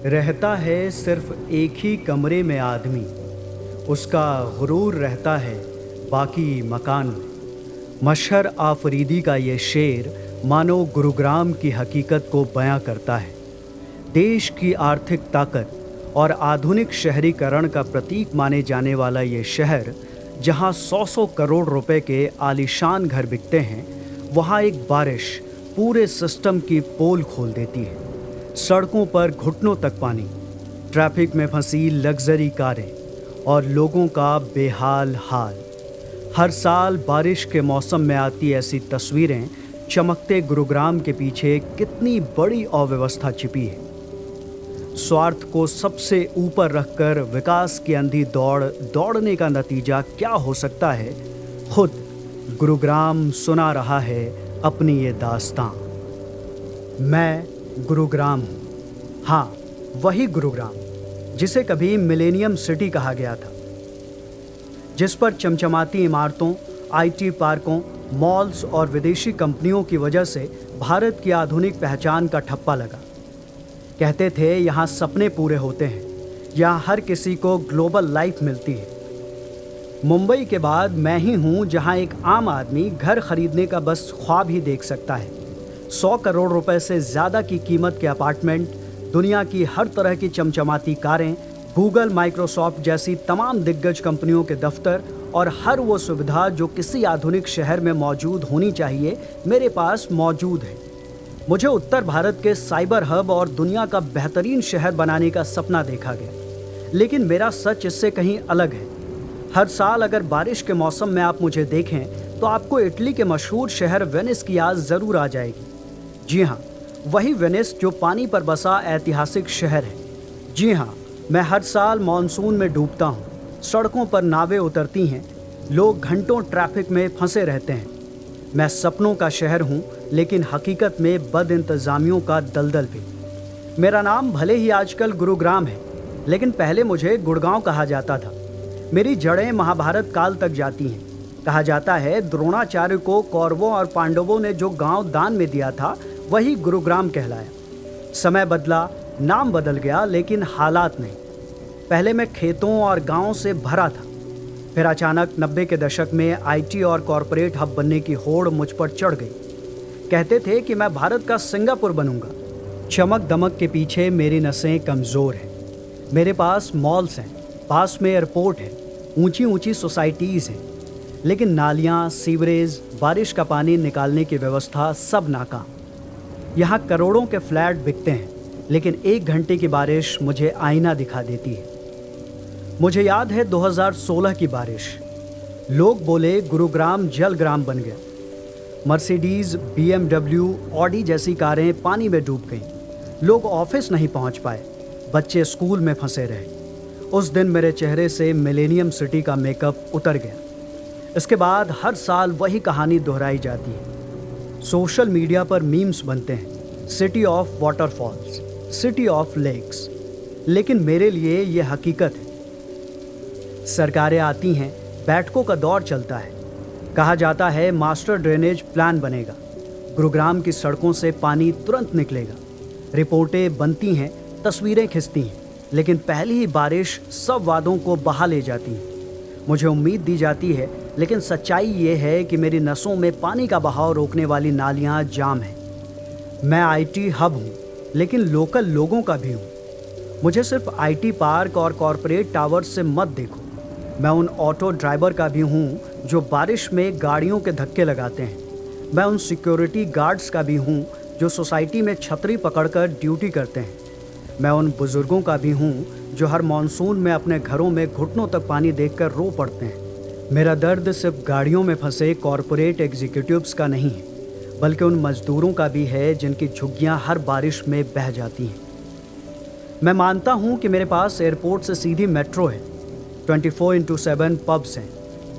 रहता है सिर्फ एक ही कमरे में आदमी, उसका गुरूर रहता है बाकी मकान में। मशहर आफरीदी का ये शेर मानो गुरुग्राम की हकीकत को बयां करता है। देश की आर्थिक ताकत और आधुनिक शहरीकरण का प्रतीक माने जाने वाला ये शहर, जहां 100 करोड़ रुपए के आलीशान घर बिकते हैं, वहां एक बारिश पूरे सिस्टम की पोल खोल देती है। सड़कों पर घुटनों तक पानी, ट्रैफिक में फंसी लग्जरी कारें और लोगों का बेहाल हाल। हर साल बारिश के मौसम में आती ऐसी तस्वीरें चमकते गुरुग्राम के पीछे कितनी बड़ी अव्यवस्था छिपी है। स्वार्थ को सबसे ऊपर रखकर विकास की अंधी दौड़ने का नतीजा क्या हो सकता है, खुद गुरुग्राम सुना रहा है अपनी ये दास्तां। मैं गुरुग्राम हूँ, हाँ, वही गुरुग्राम जिसे कभी मिलेनियम सिटी कहा गया था, जिस पर चमचमाती इमारतों, आईटी पार्कों, मॉल्स और विदेशी कंपनियों की वजह से भारत की आधुनिक पहचान का ठप्पा लगा। कहते थे यहाँ सपने पूरे होते हैं, यहाँ हर किसी को ग्लोबल लाइफ मिलती है। मुंबई के बाद मैं ही हूँ जहाँ एक आम आदमी घर खरीदने का बस ख्वाब ही देख सकता है। 100 करोड़ रुपए से ज़्यादा की कीमत के अपार्टमेंट, दुनिया की हर तरह की चमचमाती कारें, गूगल, माइक्रोसॉफ्ट जैसी तमाम दिग्गज कंपनियों के दफ्तर और हर वो सुविधा जो किसी आधुनिक शहर में मौजूद होनी चाहिए, मेरे पास मौजूद है। मुझे उत्तर भारत के साइबर हब और दुनिया का बेहतरीन शहर बनाने का सपना देखा गया, लेकिन मेरा सच इससे कहीं अलग है। हर साल अगर बारिश के मौसम में आप मुझे देखें तो आपको इटली के मशहूर शहर वेनिस की याद ज़रूर आ जाएगी। जी हाँ, वही वेनिस जो पानी पर बसा ऐतिहासिक शहर है। जी हाँ, मैं हर साल मॉनसून में डूबता हूँ। सड़कों पर नावें उतरती हैं, लोग घंटों ट्रैफिक में फंसे रहते हैं। मैं सपनों का शहर हूँ, लेकिन हकीकत में बदइंतजामियों का दलदल भी। मेरा नाम भले ही आजकल गुरुग्राम है, लेकिन पहले मुझे गुड़गांव कहा जाता था। मेरी जड़ें महाभारत काल तक जाती हैं। कहा जाता है द्रोणाचार्य को कौरवों और पांडवों ने जो गांव दान में दिया था, वही गुरुग्राम कहलाया। समय बदला, नाम बदल गया, लेकिन हालात नहीं। पहले मैं खेतों और गांवों से भरा था, फिर अचानक 90 के दशक में आईटी और कॉरपोरेट हब बनने की होड़ मुझ पर चढ़ गई। कहते थे कि मैं भारत का सिंगापुर बनूंगा। चमक दमक के पीछे मेरी नसें कमज़ोर हैं। मेरे पास मॉल्स हैं, पास में एयरपोर्ट है, ऊंची ऊंची सोसाइटीज़ हैं, लेकिन नालियाँ, सीवरेज, बारिश का पानी निकालने की व्यवस्था सब नाकाम। यहाँ करोड़ों के फ्लैट बिकते हैं, लेकिन 1 घंटे की बारिश मुझे आईना दिखा देती है। मुझे याद है 2016 की बारिश। लोग बोले गुरुग्राम जलग्राम बन गया। मर्सिडीज़, BMW, ऑडी जैसी कारें पानी में डूब गईं। लोग ऑफिस नहीं पहुँच पाए, बच्चे स्कूल में फंसे रहे। उस दिन मेरे चेहरे से मिलेनियम सिटी का मेकअप उतर गया। इसके बाद हर साल वही कहानी दोहराई जाती है। सोशल मीडिया पर मीम्स बनते हैं, city of waterfalls, city of lakes, लेकिन मेरे लिए ये हकीकत है। सरकारें आती हैं, बैठकों का दौर चलता है, कहा जाता है मास्टर ड्रेनेज प्लान बनेगा, गुरुग्राम की सड़कों से पानी तुरंत निकलेगा। रिपोर्टें बनती हैं, तस्वीरें खिंचती हैं, लेकिन पहली ही बारिश सब वादों को बहा ले जाती है। मुझे उम्मीद दी जाती है, लेकिन सच्चाई ये है कि मेरी नसों में पानी का बहाव रोकने वाली नालियाँ जाम हैं। मैं आईटी हब हूँ, लेकिन लोकल लोगों का भी हूँ। मुझे सिर्फ आईटी पार्क और कॉरपोरेट टावर्स से मत देखो। मैं उन ऑटो ड्राइवर का भी हूँ जो बारिश में गाड़ियों के धक्के लगाते हैं। मैं उन सिक्योरिटी गार्ड्स का भी हूँ जो सोसाइटी में छतरी पकड़कर ड्यूटी करते हैं। मैं उन बुज़ुर्गों का भी हूँ जो हर मॉनसून में अपने घरों में घुटनों तक पानी देखकर रो पड़ते हैं। मेरा दर्द सिर्फ गाड़ियों में फंसे कॉरपोरेट एग्जीक्यूटिव्स का नहीं है, बल्कि उन मजदूरों का भी है जिनकी झुग्गियाँ हर बारिश में बह जाती हैं। मैं मानता हूँ कि मेरे पास एयरपोर्ट से सीधी मेट्रो है, 24x7 पब्स हैं,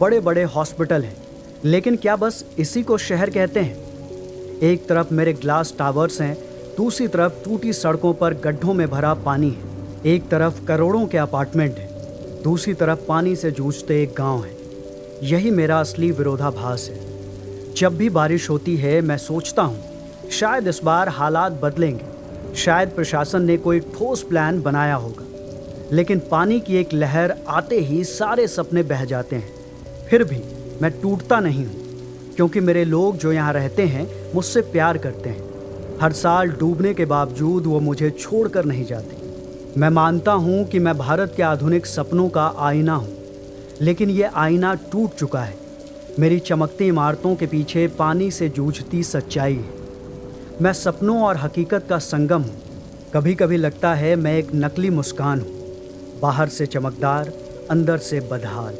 बड़े बड़े हॉस्पिटल हैं, लेकिन क्या बस इसी को शहर कहते हैं? एक तरफ मेरे ग्लास टावर्स हैं, दूसरी तरफ टूटी सड़कों पर गड्ढों में भरा पानी है। एक तरफ करोड़ों के अपार्टमेंट हैं, दूसरी तरफ पानी से जूझते एक गाँव है। यही मेरा असली विरोधाभास है। जब भी बारिश होती है, मैं सोचता हूँ शायद इस बार हालात बदलेंगे, शायद प्रशासन ने कोई ठोस प्लान बनाया होगा, लेकिन पानी की एक लहर आते ही सारे सपने बह जाते हैं। फिर भी मैं टूटता नहीं हूँ, क्योंकि मेरे लोग जो यहाँ रहते हैं मुझसे प्यार करते हैं। हर साल डूबने के बावजूद वो मुझे छोड़कर नहीं जाते। मैं मानता हूँ कि मैं भारत के आधुनिक सपनों का आईना हूँ, लेकिन ये आईना टूट चुका है। मेरी चमकती इमारतों के पीछे पानी से जूझती सच्चाई है। मैं सपनों और हकीकत का संगम हूँ। कभी कभी लगता है मैं एक नकली मुस्कान हूँ, बाहर से चमकदार, अंदर से बदहाल।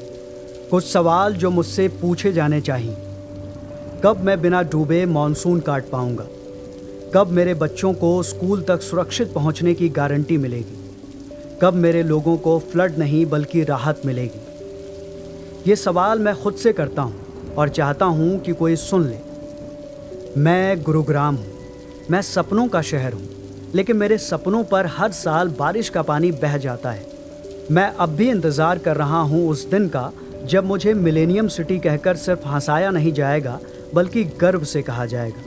कुछ सवाल जो मुझसे पूछे जाने चाहिए। कब मैं बिना डूबे मॉनसून काट पाऊंगा? कब मेरे बच्चों को स्कूल तक सुरक्षित पहुंचने की गारंटी मिलेगी? कब मेरे लोगों को फ्लड नहीं बल्कि राहत मिलेगी? ये सवाल मैं खुद से करता हूं और चाहता हूं कि कोई सुन ले। मैं गुरुग्राम हूं, मैं सपनों का शहर हूं, लेकिन मेरे सपनों पर हर साल बारिश का पानी बह जाता है। मैं अब भी इंतज़ार कर रहा हूं उस दिन का जब मुझे मिलेनियम सिटी कहकर सिर्फ हंसाया नहीं जाएगा, बल्कि गर्व से कहा जाएगा।